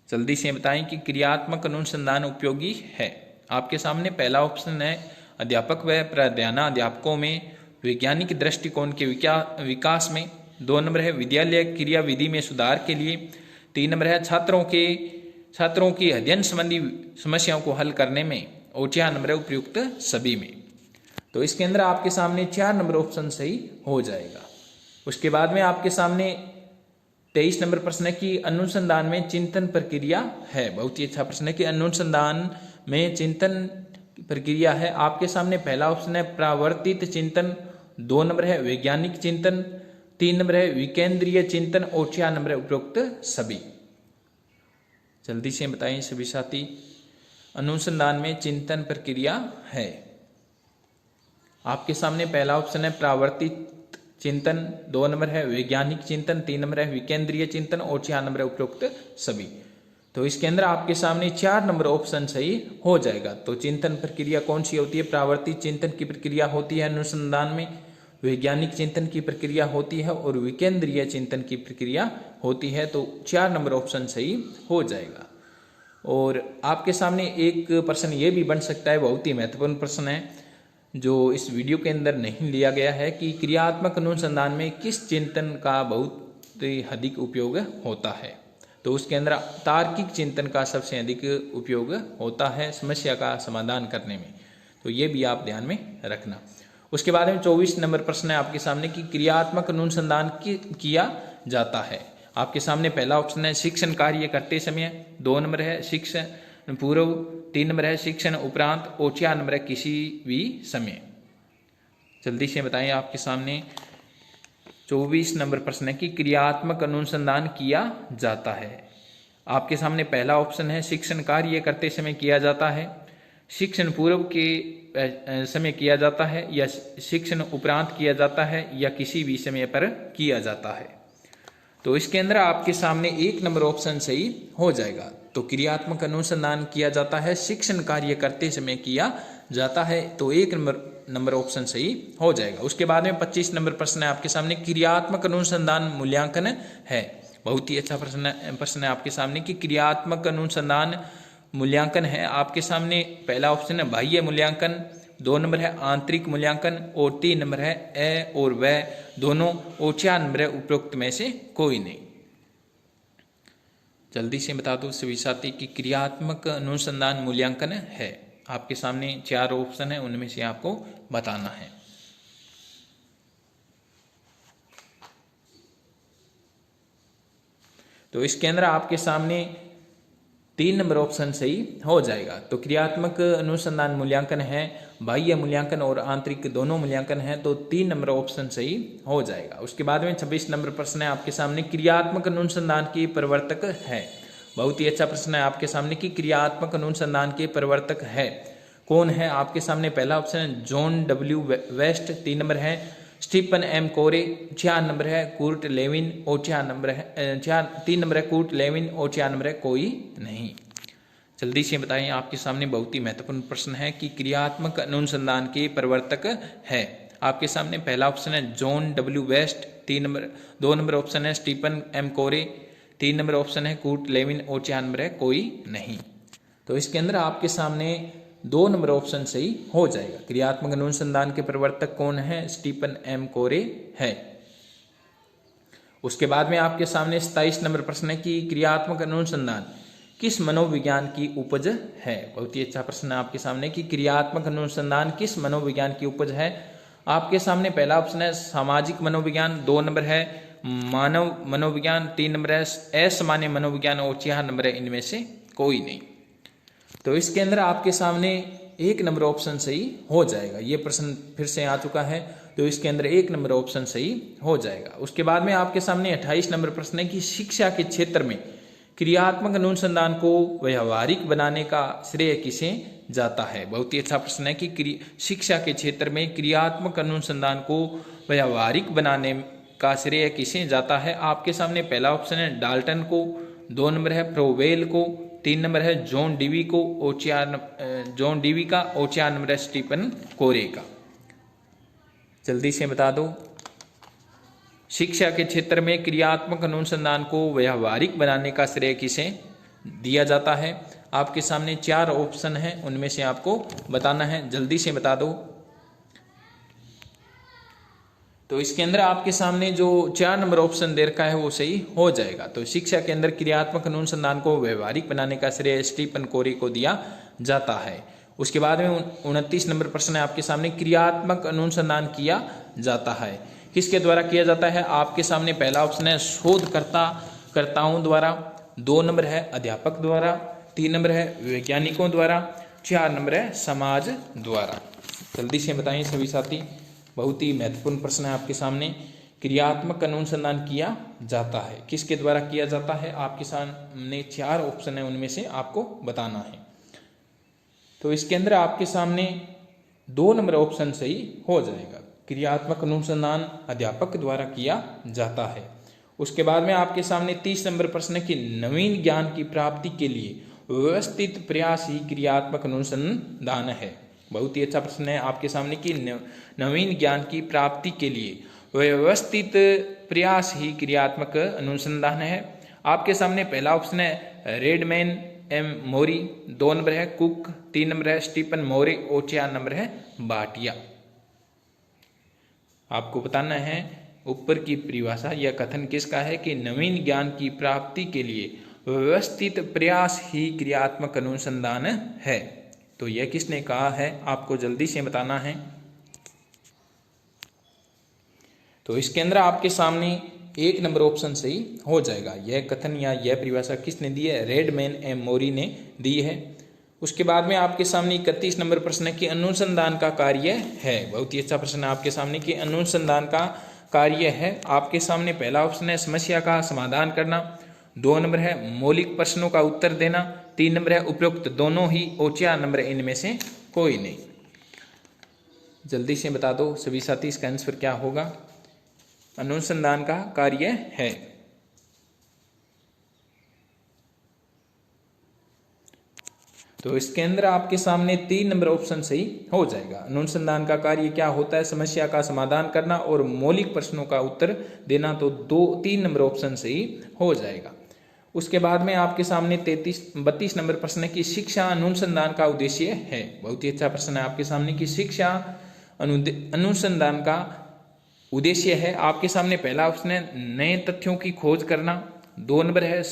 जल्दी से बताएं कि क्रियात्मक अनुसंधान उपयोगी है। आपके सामने पहला ऑप्शन है अध्यापक व प्रधानाध्यापकों में वैज्ञानिक दृष्टिकोण के विकास में, 2 नंबर है विद्यालय क्रिया विधि में सुधार के लिए, 3 नंबर है छात्रों की अध्ययन संबंधी समस्याओं को हल करने में और 4 नंबर है उपयुक्त सभी में। तो इसके अंदर आपके सामने 4 नंबर ऑप्शन सही हो जाएगा। उसके बाद में आपके सामने 23 नंबर प्रश्न है कि अनुसंधान में चिंतन प्रक्रिया है। बहुत ही अच्छा प्रश्न है कि अनुसंधान में चिंतन प्रक्रिया है। आपके सामने पहला ऑप्शन है प्रावर्तित चिंतन, 2 नंबर है वैज्ञानिक चिंतन, 3 नंबर है विकेंद्रीय चिंतन और 4 नंबर है उपरोक्त सभी। जल्दी से बताइए सभी साथी। अनुसंधान में चिंतन प्रक्रिया है। आपके सामने पहला ऑप्शन है प्रावर्तित चिंतन, 2 नंबर है वैज्ञानिक चिंतन, 3 नंबर है विकेंद्रीय चिंतन और 4 नंबर है उपरोक्त सभी। तो इसके अंदर आपके सामने 4 नंबर ऑप्शन सही हो जाएगा। तो चिंतन प्रक्रिया कौन सी होती है? प्रावर्तित चिंतन की प्रक्रिया होती है अनुसंधान में, वैज्ञानिक चिंतन की प्रक्रिया होती है और विकेंद्रीय चिंतन की प्रक्रिया होती है। तो 4 नंबर ऑप्शन सही हो जाएगा। और आपके सामने एक प्रश्न ये भी बन सकता है, बहुत ही महत्वपूर्ण प्रश्न है जो इस वीडियो के अंदर नहीं लिया गया है कि क्रियात्मक अनुसंधान में किस चिंतन का बहुत ही अधिक उपयोग होता है। तो उसके अंदर तार्किक चिंतन का सबसे अधिक उपयोग होता है समस्या का समाधान करने में। तो ये भी आप ध्यान में रखना। उसके बाद में 24 नंबर प्रश्न है आपके सामने कि क्रियात्मक अनुसंधान किया जाता है। आपके सामने पहला ऑप्शन है शिक्षण कार्य करते समय, 2 नंबर है शिक्षण पूर्व, 3 नंबर है शिक्षण उपरांत और 4 नंबर है किसी भी समय। जल्दी से बताएं आपके सामने 24 नंबर प्रश्न है कि क्रियात्मक अनुसंधान किया जाता है। आपके सामने पहला ऑप्शन है शिक्षण कार्य करते समय किया जाता है, शिक्षण पूर्व के समय किया जाता है, या शिक्षण उपरांत किया जाता है, या किसी भी समय पर किया जाता है। तो इसके अंदर आपके सामने 1 नंबर ऑप्शन सही हो जाएगा। तो क्रियात्मक अनुसंधान किया जाता है, शिक्षण कार्य करते समय किया जाता है, तो 1 नंबर ऑप्शन सही हो जाएगा। उसके बाद में 25 नंबर प्रश्न है आपके सामने क्रियात्मक अनुसंधान मूल्यांकन है। बहुत ही अच्छा प्रश्न है आपके सामने कि क्रियात्मक अनुसंधान मूल्यांकन है। आपके सामने पहला ऑप्शन है बाह्य मूल्यांकन, 2 नंबर है आंतरिक मूल्यांकन और 3 नंबर है ए और व दोनों और 4 नंबर है उपरोक्त में से कोई नहीं। जल्दी से बता दो सभी साथी कि क्रियात्मक अनुसंधान मूल्यांकन है। आपके सामने 4 ऑप्शन है, उनमें से आपको बताना है। तो इसके अंदर आपके सामने 3 नंबर ऑप्शन सही हो जाएगा। तो क्रियात्मक अनुसंधान मूल्यांकन है, बाह्य मूल्यांकन और आंतरिक दोनों मूल्यांकन है, तो 3 नंबर ऑप्शन सही हो जाएगा। उसके बाद में 26 नंबर प्रश्न है आपके सामने, क्रियात्मक अनुसंधान के प्रवर्तक है। बहुत ही अच्छा प्रश्न है आपके सामने कि क्रियात्मक अनुसंधान के प्रवर्तक है कौन है आपके सामने। पहला ऑप्शन है जॉन डब्ल्यू वेस्ट, 3 नंबर है स्टीफन एम कोरे, 4 नंबर है कूर्ट लेविन और 4 नंबर है 3 नंबर है कूर्ट लेविन और 4 नंबर है कोई नहीं। जल्दी से बताएं, आपके सामने बहुत ही महत्वपूर्ण प्रश्न है कि क्रियात्मक अनुसंधान के प्रवर्तक है। आपके सामने पहला ऑप्शन है John W West, 2 number option है Stephen M Corey, 3 number option है कूर्ट लेविन और 4 नंबर है कोई नहीं। तो इसके अंदर आपके सामने 2 नंबर ऑप्शन सही हो जाएगा। क्रियात्मक अनुसंधान के प्रवर्तक कौन है? स्टीफन एम कोरे है। उसके बाद में आपके सामने 27 नंबर प्रश्न है कि क्रियात्मक अनुसंधान किस मनोविज्ञान की उपज है। बहुत ही अच्छा प्रश्न है आपके सामने कि क्रियात्मक अनुसंधान किस मनोविज्ञान की उपज है। आपके सामने पहला ऑप्शन है सामाजिक मनोविज्ञान, 2 नंबर है मानव मनोविज्ञान, 3 नंबर है असामान्य मनोविज्ञान और 4 नंबर है इनमें से कोई नहीं। तो इसके अंदर आपके सामने 1 नंबर ऑप्शन सही हो जाएगा। ये प्रश्न फिर से आ चुका है, तो इसके अंदर 1 नंबर ऑप्शन सही हो जाएगा। उसके बाद में आपके सामने 28 नंबर प्रश्न है कि शिक्षा के क्षेत्र में क्रियात्मक अनुसंधान को व्यवहारिक बनाने का श्रेय किसे जाता है। बहुत ही अच्छा प्रश्न है कि शिक्षा के क्षेत्र में क्रियात्मक अनुसंधान को व्यवहारिक बनाने का श्रेय किसे जाता है। आपके सामने पहला ऑप्शन है डाल्टन को, 2 नंबर है प्रोवेल को, 3 नंबर है जॉन डीवी को और 4 नंबर है स्टीफन कोरे का। जल्दी से बता दो, शिक्षा के क्षेत्र में क्रियात्मक अनुसंधान को व्यवहारिक बनाने का श्रेय किसे दिया जाता है। आपके सामने 4 ऑप्शन हैं, उनमें से आपको बताना है। जल्दी से बता दो। तो इसके अंदर आपके सामने जो 4 नंबर ऑप्शन दे रखा है वो सही हो जाएगा। तो शिक्षा के अंदर क्रियात्मक अनुसंधान को व्यवहारिक बनाने का श्रेय स्टीफन कोरे को दिया जाता है। उसके बाद में 29 नंबर प्रश्न है आपके सामने, क्रियात्मक अनुसंधान किया जाता है किसके द्वारा किया जाता है। आपके सामने पहला ऑप्शन है शोधकर्ताओं द्वारा, 2 नंबर है अध्यापक द्वारा, 3 नंबर है वैज्ञानिकों द्वारा, 4 नंबर है समाज द्वारा। जल्दी से बताइए सभी साथी, बहुत ही महत्वपूर्ण प्रश्न है आपके सामने। क्रियात्मक अनुसंधान किया जाता है किसके द्वारा किया जाता है। आपके सामने 4 ऑप्शन है, उनमें से आपको बताना है। तो इसके अंदर आपके सामने 2 नंबर ऑप्शन सही हो जाएगा। क्रियात्मक अनुसंधान अध्यापक द्वारा किया जाता है। उसके बाद में आपके सामने 30 नंबर प्रश्न है कि नवीन ज्ञान की प्राप्ति के लिए व्यवस्थित प्रयास ही क्रियात्मक अनुसंधान है। बहुत ही अच्छा प्रश्न है आपके सामने कि नवीन ज्ञान की प्राप्ति के लिए व्यवस्थित प्रयास ही क्रियात्मक अनुसंधान है। आपके सामने पहला ऑप्शन है रेडमैन एम मोरी, 2 नंबर है कुक, 3 नंबर है स्टीफन मोरे और 4 नंबर है भाटिया। आपको बताना है ऊपर की परिभाषा या कथन किसका है कि नवीन ज्ञान की प्राप्ति के लिए व्यवस्थित प्रयास ही क्रियात्मक अनुसंधान है। तो यह किसने कहा है, आपको जल्दी से बताना है। तो इसके अंदर आपके सामने 1 नंबर ऑप्शन सही हो जाएगा। यह कथन या यह परिभाषा किसने दी है, रेडमैन एम मोरी ने दी है। उसके बाद में आपके सामने 31 नंबर प्रश्न है कि अनुसंधान का कार्य है। बहुत ही अच्छा प्रश्न है आपके सामने कि अनुसंधान का कार्य है। आपके सामने पहला ऑप्शन है समस्या का समाधान करना, 2 नंबर है मौलिक प्रश्नों का उत्तर देना, 3 नंबर है उपयुक्त दोनों ही और 4 नंबर है इनमें से कोई नहीं। जल्दी से बता दो सभी साथी, इसका आंसर क्या होगा। अनुसंधान का कार्य है। तो इसके अंदर आपके सामने 3 नंबर ऑप्शन सही हो जाएगा। अनुसंधान का कार्य क्या होता है, समस्या का समाधान करना और मौलिक प्रश्नों का उत्तर देना। तो 3 नंबर ऑप्शन सही हो जाएगा। उसके बाद में आपके सामने 32 नंबर प्रश्न है कि शिक्षा अनुसंधान का उद्देश्य है। बहुत ही अच्छा प्रश्न है आपके सामने कि शिक्षा अनुसंधान का उद्देश्य है। आपके सामने पहला ऑप्शन है नए तथ्यों की खोज करना, 2 नंबर है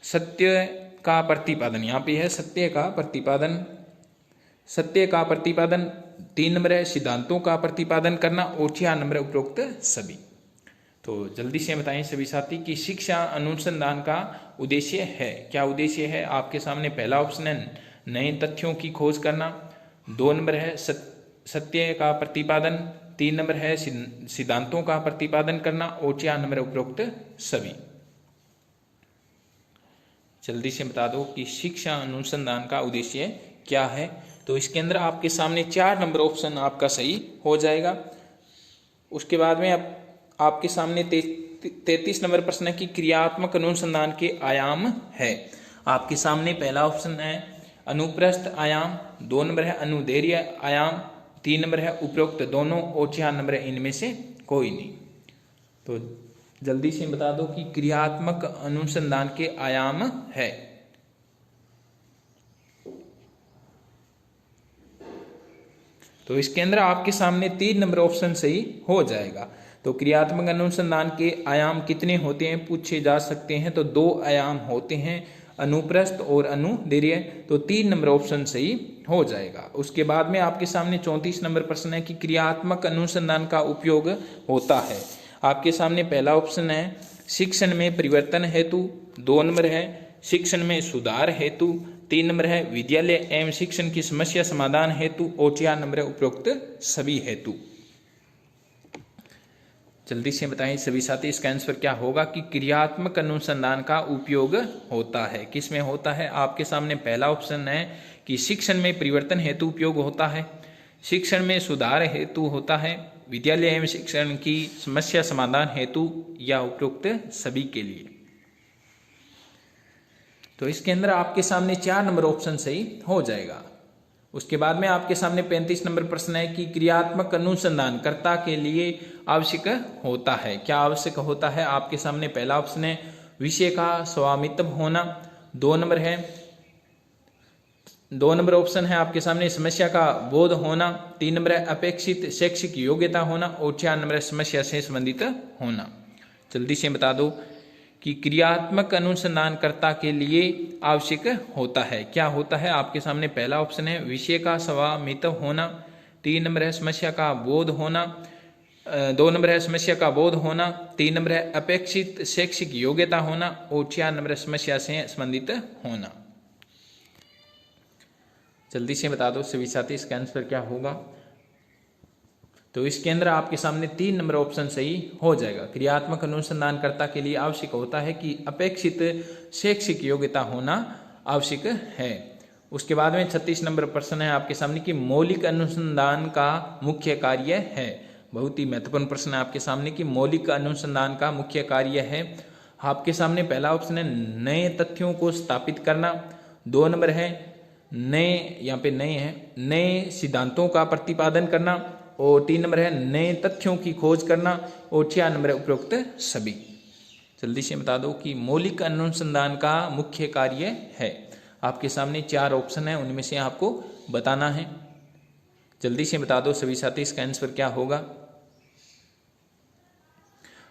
सत्य का प्रतिपादन, यहाँ पे है सत्य का प्रतिपादन, 3 नंबर है सिद्धांतों का प्रतिपादन करना और 4 नंबर है उपरोक्त सभी। तो जल्दी से बताएं सभी साथी कि शिक्षा अनुसंधान का उद्देश्य है। क्या उद्देश्य है? आपके सामने पहला ऑप्शन है नए तथ्यों की खोज करना, 2 नंबर है सत्य का प्रतिपादन, 3 नंबर है सिद्धांतों का प्रतिपादन करना और 4 नंबर उपरोक्त सभी। जल्दी से बता दो कि शिक्षा अनुसंधान का उद्देश्य क्या है। तो इसके अंदर आपके सामने 4 नंबर ऑप्शन आपका सही हो जाएगा। उसके बाद में आपके सामने 33 नंबर प्रश्न है कि क्रियात्मक अनुसंधान के आयाम है। आपके सामने पहला ऑप्शन है अनुप्रस्थ आयाम, 2 नंबर है अनुदैर्ध्य आयाम, 3 नंबर है उपरोक्त दोनों और 4 नंबर है इनमें से कोई नहीं। तो जल्दी से बता दो कि क्रियात्मक अनुसंधान के आयाम है। तो इसके अंदर आपके सामने 3 नंबर ऑप्शन सही हो जाएगा। तो क्रियात्मक अनुसंधान के आयाम कितने होते हैं पूछे जा सकते हैं। तो 2 आयाम होते हैं, अनुप्रस्थ और अनुदैर्ध्य। तो 3 नंबर ऑप्शन सही हो जाएगा। उसके बाद में आपके सामने 34 नंबर प्रश्न है कि क्रियात्मक अनुसंधान का उपयोग होता है। आपके सामने पहला ऑप्शन है शिक्षण में परिवर्तन हेतु, 2 नंबर है शिक्षण में सुधार हेतु, 3 नंबर है विद्यालय एवं शिक्षण की समस्या समाधान हेतु और 4 नंबर है उपरोक्त सभी हेतु। जल्दी से बताएं सभी साथी इसका आंसर क्या होगा कि क्रियात्मक अनुसंधान का उपयोग होता है। किसमें होता है? आपके सामने पहला ऑप्शन है कि शिक्षण में परिवर्तन हेतु उपयोग होता है, शिक्षण में सुधार हेतु होता है, विद्यालय एवं शिक्षण की समस्या समाधान हेतु या उपरोक्त सभी के लिए। तो इसके अंदर आपके सामने 4 नंबर ऑप्शन सही हो जाएगा। उसके बाद में आपके सामने 35 नंबर प्रश्न है कि क्रियात्मक अनुसंधान कर्ता के लिए आवश्यक होता है। क्या आवश्यक होता है? आपके सामने पहला ऑप्शन है विषय का स्वामित्व होना, 2 नंबर ऑप्शन है आपके सामने समस्या का बोध होना, 3 नंबर है अपेक्षित शैक्षिक योग्यता होना और 4 नंबर है समस्या से संबंधित होना। जल्दी से बता दो कि क्रियात्मक अनुसंधानकर्ता के लिए आवश्यक होता है। क्या होता है? आपके सामने पहला ऑप्शन है विषय का स्वामित्व होना, 3 नंबर है समस्या का बोध होना, 2 नंबर है समस्या का बोध होना, 3 नंबर है अपेक्षित शैक्षिक योग्यता होना और 4 नंबर है समस्या से संबंधित होना। जल्दी से बता दो सभी साथी इसका आंसर क्या होगा। तो इसके अंदर आपके सामने 3 नंबर ऑप्शन सही हो जाएगा। क्रियात्मक अनुसंधानकर्ता के लिए आवश्यक होता है कि अपेक्षित शैक्षिक योग्यता होना आवश्यक है। उसके बाद में 36 नंबर प्रश्न है आपके सामने कि मौलिक अनुसंधान का मुख्य कार्य है। बहुत ही महत्वपूर्ण प्रश्न है आपके सामने कि मौलिक अनुसंधान का मुख्य कार्य है। आपके सामने पहला ऑप्शन है नए तथ्यों को स्थापित करना, 2 नंबर है नए, यहाँ पे नए है नए सिद्धांतों का प्रतिपादन करना और 3 नंबर है नए तथ्यों की खोज करना और 4 नंबर है उपरोक्त सभी। जल्दी से बता दो कि मौलिक अनुसंधान का मुख्य कार्य है। आपके सामने 4 ऑप्शन है, उनमें से आपको बताना है। जल्दी से बता दो सभी साथी इसका आंसर क्या होगा।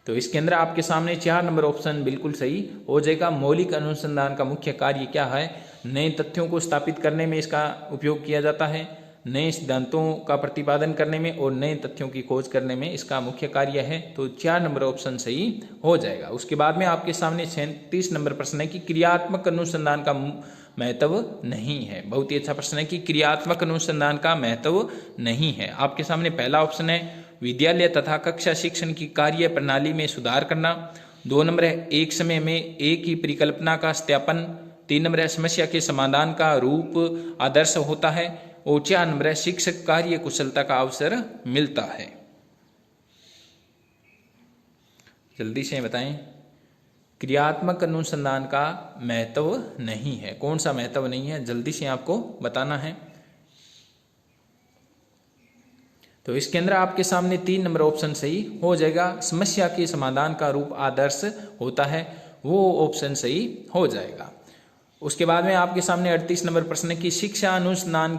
तो इसके अंदर आपके सामने 4 नंबर ऑप्शन बिल्कुल सही हो जाएगा। मौलिक अनुसंधान का मुख्य कार्य क्या है? नए तथ्यों को स्थापित करने में इसका उपयोग किया जाता है, नए सिद्धांतों का प्रतिपादन करने में और नए तथ्यों की खोज करने में इसका मुख्य कार्य है। तो 4 नंबर ऑप्शन सही हो जाएगा। उसके बाद में आपके सामने 37 नंबर प्रश्न है कि क्रियात्मक अनुसंधान का महत्व नहीं है। बहुत ही अच्छा प्रश्न है कि क्रियात्मक अनुसंधान का महत्व नहीं है। आपके सामने पहला ऑप्शन है विद्यालय तथा कक्षा शिक्षण की कार्य प्रणाली में सुधार करना, 2 नंबर है एक समय में एक ही परिकल्पना का सत्यापन, 3 नंबर है समस्या के समाधान का रूप आदर्श होता है और 4 नंबर है शिक्षक कार्य कुशलता का अवसर मिलता है। जल्दी से बताएं क्रियात्मक अनुसंधान का महत्व नहीं है। कौन सा महत्व नहीं है? जल्दी से आपको बताना है। तो इसके अंदर आपके सामने 3 नंबर ऑप्शन सही हो जाएगा। समस्या के समाधान का रूप आदर्श होता है, वो ऑप्शन सही हो जाएगा। उसके बाद में आपके सामने 38 नंबर प्रश्न की शिक्षा अनुसंधान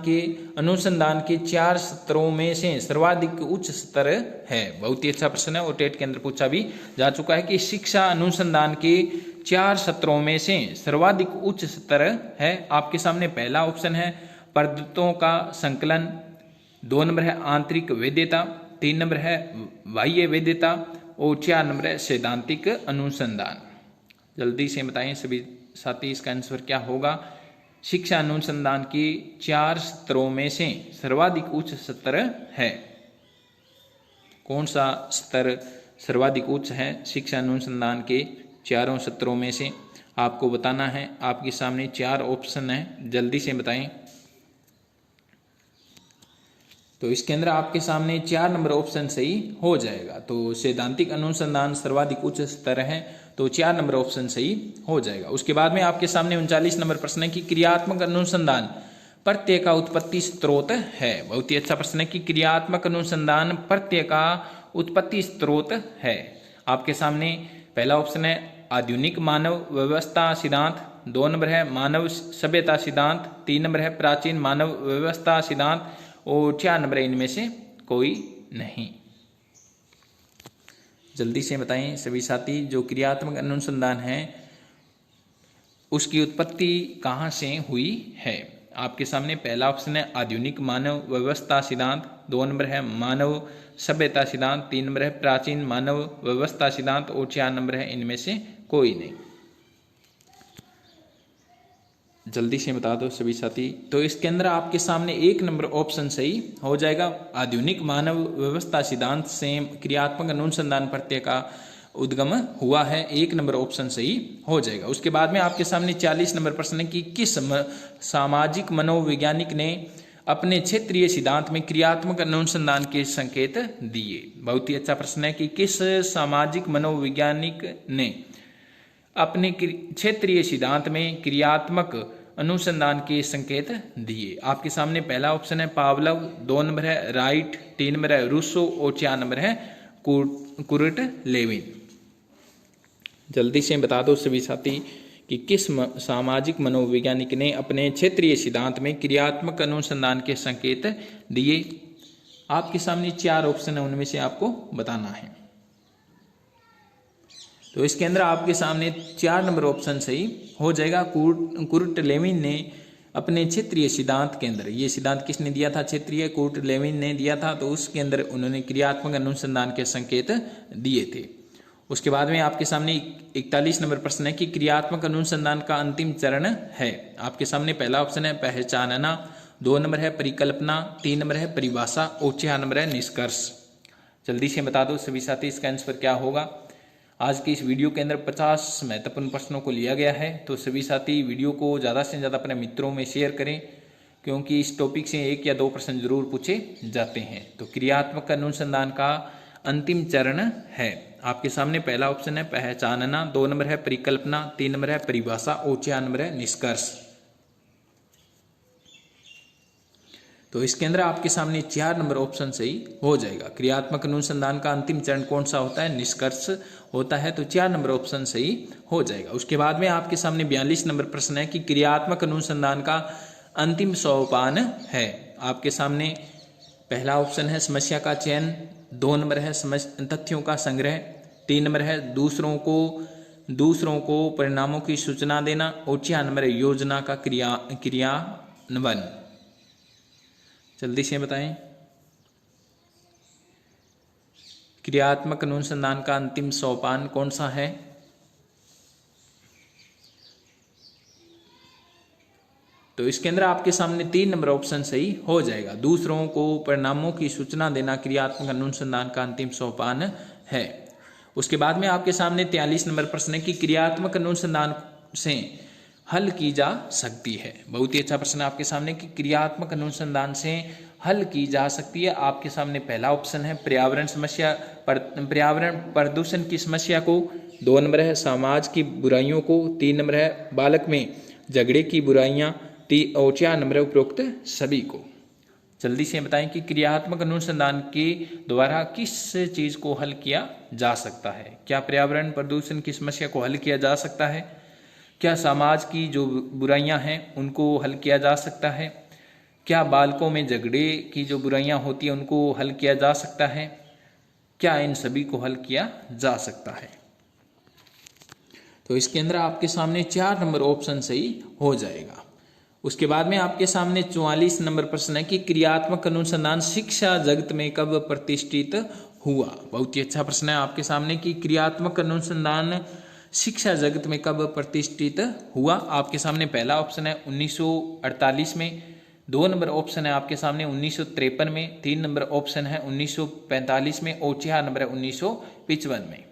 के 4 स्तरों में से सर्वाधिक उच्च स्तर है। बहुत ही अच्छा प्रश्न है और टेट के अंदर पूछा भी जा चुका है कि शिक्षा अनुसंधान के 4 सत्रों में से सर्वाधिक उच्च स्तर है। आपके सामने पहला ऑप्शन है पद्धतों का संकलन, 2 नंबर है आंतरिक वैधता, 3 नंबर है बाह्य वैधता और 4 नंबर है सैद्धांतिक अनुसंधान। जल्दी से बताएं सभी साथी इसका आंसर क्या होगा। शिक्षा अनुसंधान के 4 स्तरों में से सर्वाधिक उच्च स्तर है। कौन सा स्तर सर्वाधिक उच्च है शिक्षा अनुसंधान के 4 स्तरों में से, आपको बताना है। आपके सामने 4 ऑप्शन है, जल्दी से बताएं। तो इसके अंदर आपके सामने 4 नंबर ऑप्शन सही हो जाएगा। तो सैद्धांतिक अनुसंधान सर्वाधिक उच्च स्तर है, तो 4 नंबर ऑप्शन सही हो जाएगा। उसके बाद में आपके सामने 39 नंबर प्रश्न है कि क्रियात्मक अनुसंधान प्रत्यय का उत्पत्ति स्रोत है। बहुत ही अच्छा प्रश्न है कि क्रियात्मक अनुसंधान प्रत्यय का उत्पत्ति स्रोत है। आपके सामने पहला ऑप्शन है आधुनिक मानव व्यवस्था सिद्धांत, 2 नंबर है मानव सभ्यता सिद्धांत, 3 नंबर है प्राचीन मानव व्यवस्था सिद्धांत और 4 नंबर है इनमें से कोई नहीं। जल्दी से बताएं सभी साथी, जो क्रियात्मक अनुसंधान है उसकी उत्पत्ति कहाँ से हुई है। आपके सामने पहला ऑप्शन है आधुनिक मानव व्यवस्था सिद्धांत, 2 नंबर है मानव सभ्यता सिद्धांत, 3 नंबर है प्राचीन मानव व्यवस्था सिद्धांत और 4 नंबर है इनमें से कोई नहीं। जल्दी से बता दो सभी साथी। तो इसके अंदर आपके सामने 1 नंबर ऑप्शन सही हो जाएगा। आधुनिक मानव व्यवस्था सिद्धांत से क्रियात्मक अनुसंधान प्रत्यय का उद्गम हुआ है, 1 नंबर ऑप्शन सही हो जाएगा। उसके बाद में आपके सामने 40 नंबर प्रश्न है कि किस सामाजिक मनोवैज्ञानिक ने अपने क्षेत्रीय सिद्धांत में क्रियात्मक अनुसंधान के संकेत दिए। बहुत ही अच्छा प्रश्न है कि किस सामाजिक मनोवैज्ञानिक ने अपने क्षेत्रीय सिद्धांत में क्रियात्मक अनुसंधान के संकेत दिए। आपके सामने पहला ऑप्शन है पावलोव, 2 नंबर है राइट, 3 नंबर है रूसो और 4 नंबर है कुर्ट लेविन। जल्दी से बता दो सभी साथी कि किस सामाजिक मनोवैज्ञानिक ने अपने क्षेत्रीय सिद्धांत में क्रियात्मक अनुसंधान के संकेत दिए। आपके सामने 4 ऑप्शन है, उनमें से आपको बताना है। तो इसके अंदर आपके सामने 4 नंबर ऑप्शन सही हो जाएगा। कुर्ट लेविन ने अपने क्षेत्रीय सिद्धांत के अंदर, ये सिद्धांत किसने दिया था, क्षेत्रीय कुर्ट लेविन ने दिया था, तो उसके अंदर उन्होंने क्रियात्मक अनुसंधान के संकेत दिए थे। उसके बाद में आपके सामने 41 नंबर प्रश्न है कि क्रियात्मक अनुसंधान का अंतिम चरण है। आपके सामने पहला ऑप्शन है पहचानना, 2 नंबर है परिकल्पना, 3 नंबर है परिभाषा और 4 नंबर है निष्कर्ष। जल्दी से बता दो सभी साथी इसका आंसर क्या होगा। आज की इस वीडियो के अंदर 50 महत्वपूर्ण प्रश्नों को लिया गया है, तो सभी साथी वीडियो को ज़्यादा से ज़्यादा अपने मित्रों में शेयर करें, क्योंकि इस टॉपिक से 1 या 2 प्रश्न जरूर पूछे जाते हैं। तो क्रियात्मक अनुसंधान का अंतिम चरण है। आपके सामने पहला ऑप्शन है पहचानना, 2 नंबर है परिकल्पना, 3 नंबर है परिभाषा और 4 नंबर है निष्कर्ष। तो इसके अंदर आपके सामने 4 नंबर ऑप्शन सही हो जाएगा। क्रियात्मक अनुसंधान का अंतिम चरण कौन सा होता है, निष्कर्ष होता है, तो 4 नंबर ऑप्शन सही हो जाएगा। उसके बाद में आपके सामने 42 नंबर प्रश्न है कि क्रियात्मक अनुसंधान का अंतिम सोपान है। आपके सामने पहला ऑप्शन है समस्या का चयन, 2 नंबर है तथ्यों का संग्रह, 3 नंबर है दूसरों को परिणामों की सूचना देना और 4 नंबर है योजना का क्रियान्वयन। जल्दी से बताएं क्रियात्मक अनुसंधान का अंतिम सोपान कौन सा है। तो इसके अंदर आपके सामने 3 नंबर ऑप्शन सही हो जाएगा। दूसरों को परिणामों की सूचना देना क्रियात्मक अनुसंधान का अंतिम सोपान है। उसके बाद में आपके सामने 43 नंबर प्रश्न है कि क्रियात्मक अनुसंधान से हल की जा सकती है। बहुत ही अच्छा प्रश्न है आपके सामने कि क्रियात्मक अनुसंधान से हल की जा सकती है। आपके सामने पहला ऑप्शन है पर्यावरण प्रदूषण की समस्या को, 2 नंबर है समाज की बुराइयों को, 3 नंबर है बालक में झगड़े की बुराइयां और 4 नंबर है उपरोक्त सभी को। जल्दी से बताएं कि क्रियात्मक अनुसंधान के द्वारा किस चीज को हल किया जा सकता है। क्या पर्यावरण प्रदूषण की समस्या को हल किया जा सकता है, क्या समाज की जो बुराइयां हैं उनको हल किया जा सकता है, क्या बालकों में झगड़े की जो बुराइयां होती हैं उनको हल किया जा सकता है, क्या इन सभी को हल किया जा सकता है। तो इसके अंदर आपके सामने 4 नंबर ऑप्शन सही हो जाएगा। उसके बाद में आपके सामने 44 नंबर प्रश्न है कि क्रियात्मक अनुसंधान शिक्षा जगत में कब प्रतिष्ठित हुआ। बहुत ही अच्छा प्रश्न है आपके सामने कि क्रियात्मक अनुसंधान शिक्षा जगत में कब प्रतिष्ठित हुआ। आपके सामने पहला ऑप्शन है 1948 में, 2 नंबर ऑप्शन है आपके सामने 1953 में, 3 नंबर ऑप्शन है 1945 में और 4 नंबर है 1955 में।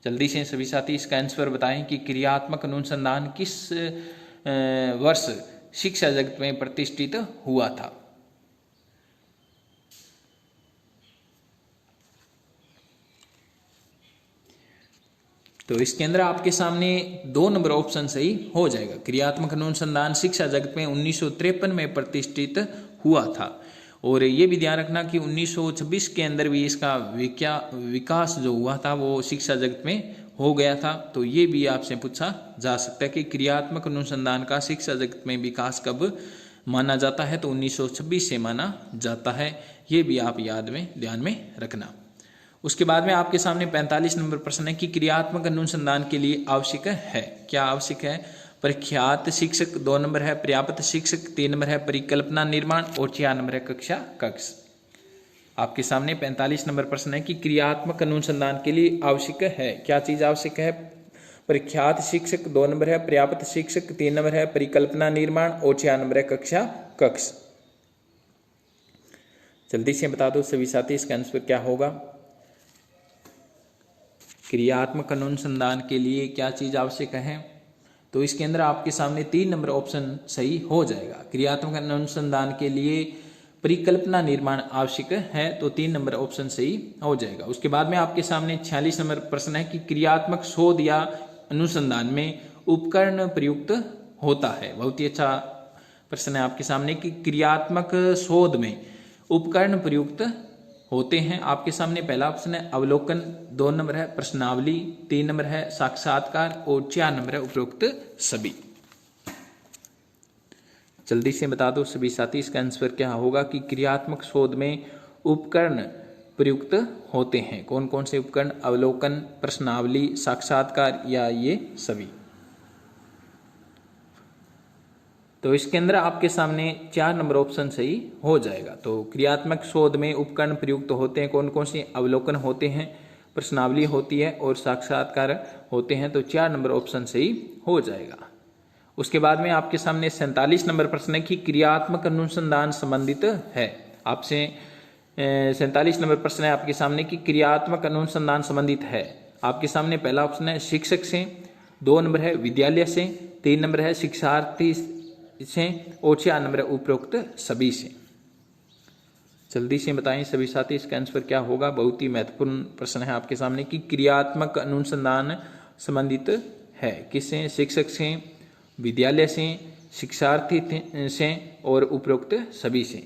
जल्दी से सभी साथी इसका आंसर बताएं कि क्रियात्मक अनुसंधान किस वर्ष शिक्षा जगत में प्रतिष्ठित हुआ था। तो इसके अंदर आपके सामने 2 नंबर ऑप्शन सही हो जाएगा। क्रियात्मक अनुसंधान शिक्षा जगत में 1953 में प्रतिष्ठित हुआ था। और ये भी ध्यान रखना कि 1926 के अंदर भी इसका विकास जो हुआ था वो शिक्षा जगत में हो गया था। तो ये भी आपसे पूछा जा सकता है कि क्रियात्मक अनुसंधान का शिक्षा जगत में विकास कब माना जाता है, तो 1926 से माना जाता है। ये भी आप याद में ध्यान में रखना। उसके बाद में आपके सामने 45 नंबर प्रश्न है कि क्रियात्मक अनुसंधान के लिए आवश्यक है, क्या आवश्यक है? प्रख्यात शिक्षक 2 नंबर है, पर्याप्त शिक्षक 3 नंबर है, परिकल्पना निर्माण और 4 नंबर है कक्षा कक्ष। आपके सामने 45 नंबर प्रश्न है कि क्रियात्मक अनुसंधान के लिए आवश्यक है, क्या चीज आवश्यक है? प्रख्यात शिक्षक 2 नंबर है, पर्याप्त शिक्षक 3 नंबर है, परिकल्पना निर्माण और 4 नंबर है कक्षा कक्ष। जल्दी से बता दो सभी साथी इसका आंसर क्या होगा। क्रियात्मक अनुसंधान के लिए क्या चीज आवश्यक है, तो इसके अंदर आपके सामने 3 नंबर ऑप्शन सही हो जाएगा। क्रियात्मक अनुसंधान के लिए परिकल्पना निर्माण आवश्यक है, तो 3 नंबर ऑप्शन सही हो जाएगा। उसके बाद में आपके सामने 46 नंबर प्रश्न है कि क्रियात्मक शोध या अनुसंधान में उपकरण प्रयुक्त होता है। बहुत ही अच्छा प्रश्न है आपके सामने कि क्रियात्मक शोध में उपकरण प्रयुक्त होते हैं। आपके सामने पहला ऑप्शन है अवलोकन, 2 नंबर है प्रश्नावली, 3 नंबर है साक्षात्कार और 4 नंबर है उपरोक्त सभी। जल्दी से बता दो सभी साथी इसका आंसर क्या होगा कि क्रियात्मक शोध में उपकरण प्रयुक्त होते हैं। कौन कौन से उपकरण? अवलोकन, प्रश्नावली, साक्षात्कार या ये सभी। तो इसके अंदर आपके सामने 4 नंबर ऑप्शन सही हो जाएगा। तो क्रियात्मक शोध में उपकरण प्रयुक्त होते हैं कौन कौन से? अवलोकन होते हैं, प्रश्नावली होती है और साक्षात्कार होते हैं। तो 4 नंबर ऑप्शन सही हो जाएगा। उसके बाद में आपके सामने 47 नंबर प्रश्न है कि क्रियात्मक अनुसंधान संबंधित है। आपसे 47 नंबर प्रश्न है आपके सामने कि क्रियात्मक अनुसंधान संबंधित है। आपके सामने पहला ऑप्शन है शिक्षक से, 2 नंबर है विद्यालय से, 3 नंबर है शिक्षार्थी से और 4 नंबर है उपरोक्त सभी से। जल्दी से बताएं सभी साथी इसका आंसर क्या होगा। बहुत ही महत्वपूर्ण प्रश्न है आपके सामने कि क्रियात्मक अनुसंधान संबंधित है किससे? शिक्षक से, विद्यालय से, शिक्षार्थी से और उपरोक्त सभी से।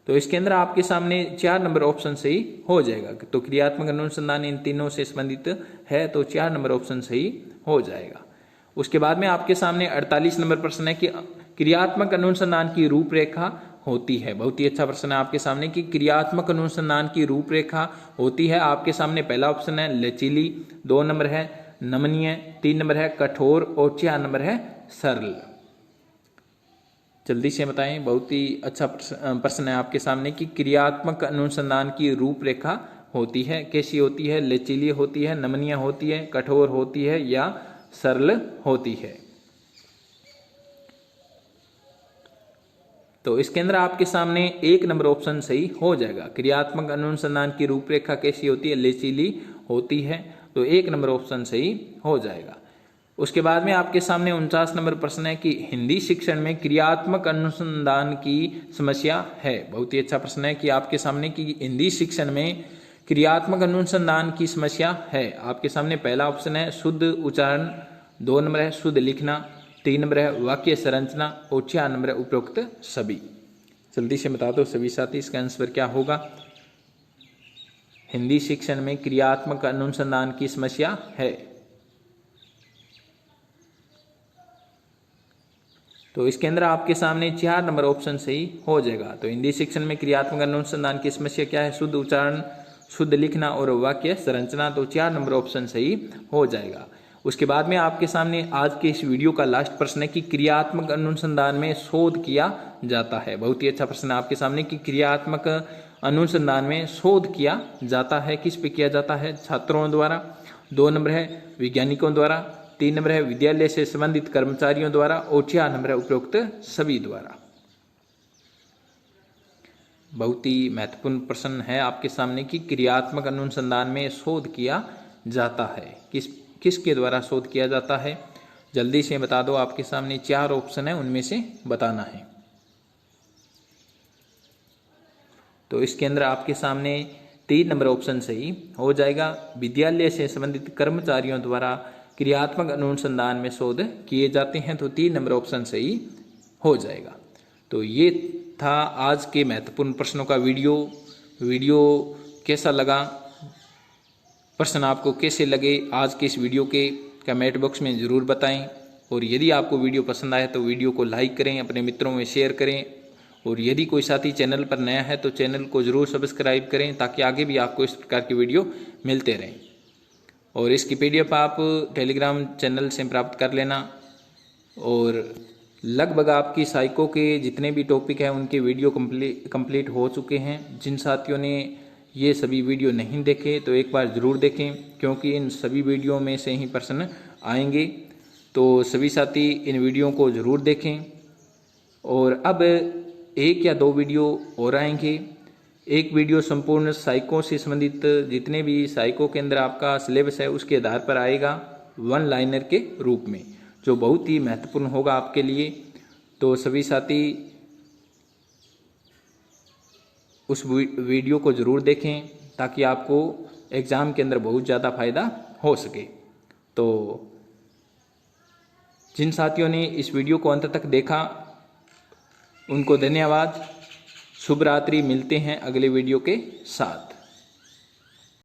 तो इसके अंदर आपके सामने 4 नंबर ऑप्शन सही हो जाएगा। तो क्रियात्मक अनुसंधान इन तीनों से संबंधित है, तो 4 नंबर ऑप्शन सही हो जाएगा। उसके बाद में आपके सामने 48 नंबर प्रश्न है कि क्रियात्मक अनुसंधान की रूपरेखा होती है। बहुत ही अच्छा प्रश्न है आपके सामने कि क्रियात्मक अनुसंधान की रूपरेखा होती है। आपके सामने पहला ऑप्शन है लचीली, 2 नंबर है नमनीय, 3 नंबर है कठोर और 4 नंबर है सरल। जल्दी से बताएं। बहुत ही अच्छा प्रश्न है आपके सामने कि क्रियात्मक अनुसंधान की रूपरेखा होती है, कैसी होती है? लचीली होती है, नमनीय होती है, कठोर होती है या सरल होती है। तो इसके अंदर आपके सामने 1 नंबर ऑप्शन सही हो जाएगा। क्रियात्मक अनुसंधान की रूपरेखा कैसी होती है? लचीली होती है, तो 1 नंबर ऑप्शन सही हो जाएगा। उसके बाद में आपके सामने 49 नंबर प्रश्न है कि हिंदी शिक्षण में क्रियात्मक अनुसंधान की समस्या है। बहुत ही अच्छा प्रश्न है कि आपके सामने कि हिंदी शिक्षण में क्रियात्मक अनुसंधान की समस्या है। आपके सामने पहला ऑप्शन है शुद्ध उच्चारण, 2 नंबर है शुद्ध लिखना, 3 नंबर है वाक्य संरचना और 4 नंबर है उपरोक्त सभी। जल्दी से बता दो सभी साथी इसका आंसर क्या होगा। हिंदी शिक्षण में क्रियात्मक अनुसंधान की समस्या है, तो इसके अंदर आपके सामने 4 नंबर ऑप्शन सही हो जाएगा। तो हिंदी शिक्षण में क्रियात्मक अनुसंधान की समस्या क्या है? शुद्ध उच्चारण, शुद्ध लिखना और वाक्य संरचना। तो 4 नंबर ऑप्शन सही हो जाएगा। उसके बाद में आपके सामने आज के इस वीडियो का लास्ट प्रश्न है कि क्रियात्मक अनुसंधान में शोध किया जाता है। बहुत ही अच्छा प्रश्न है आपके सामने कि क्रियात्मक अनुसंधान में शोध किया जाता है, किस पे किया जाता है? छात्रों द्वारा। 2 नंबर है वैज्ञानिकों द्वारा। 3 नंबर है विद्यालय से संबंधित कर्मचारियों द्वारा। और 4 नंबर है उपरोक्त सभी द्वारा। बहुत ही महत्वपूर्ण प्रश्न है आपके सामने कि क्रियात्मक अनुसंधान में शोध किया जाता है, किसके द्वारा शोध किया जाता है? जल्दी से बता दो। आपके सामने 4 ऑप्शन है, उनमें से बताना है। तो इसके अंदर आपके सामने 3 नंबर ऑप्शन सही हो जाएगा। विद्यालय से संबंधित कर्मचारियों द्वारा क्रियात्मक अनुसंधान में शोध किए जाते हैं, तो 3 नंबर ऑप्शन सही हो जाएगा। तो ये था आज के महत्वपूर्ण प्रश्नों का वीडियो कैसा लगा, प्रश्न आपको कैसे लगे आज के इस वीडियो के कमेंट बॉक्स में ज़रूर बताएं। और यदि आपको वीडियो पसंद आए तो वीडियो को लाइक करें, अपने मित्रों में शेयर करें। और यदि कोई साथी चैनल पर नया है तो चैनल को ज़रूर सब्सक्राइब करें, ताकि आगे भी आपको इस प्रकार की वीडियो मिलते रहें। और इसकी PDF आप टेलीग्राम चैनल से प्राप्त कर लेना। और लगभग आपकी साइको के जितने भी टॉपिक हैं उनके वीडियो कंप्लीट हो चुके हैं। जिन साथियों ने ये सभी वीडियो नहीं देखे तो एक बार ज़रूर देखें, क्योंकि इन सभी वीडियो में से ही प्रश्न आएंगे। तो सभी साथी इन वीडियो को ज़रूर देखें। और अब 1 या 2 वीडियो और आएंगे। एक वीडियो संपूर्ण साइको से संबंधित जितने भी साइको के अंदर आपका सिलेबस है उसके आधार पर आएगा, 1 लाइनर के रूप में, जो बहुत ही महत्वपूर्ण होगा आपके लिए। तो सभी साथी उस वीडियो को ज़रूर देखें, ताकि आपको एग्ज़ाम के अंदर बहुत ज़्यादा फायदा हो सके। तो जिन साथियों ने इस वीडियो को अंत तक देखा उनको धन्यवाद। शुभ रात्रि। मिलते हैं अगले वीडियो के साथ।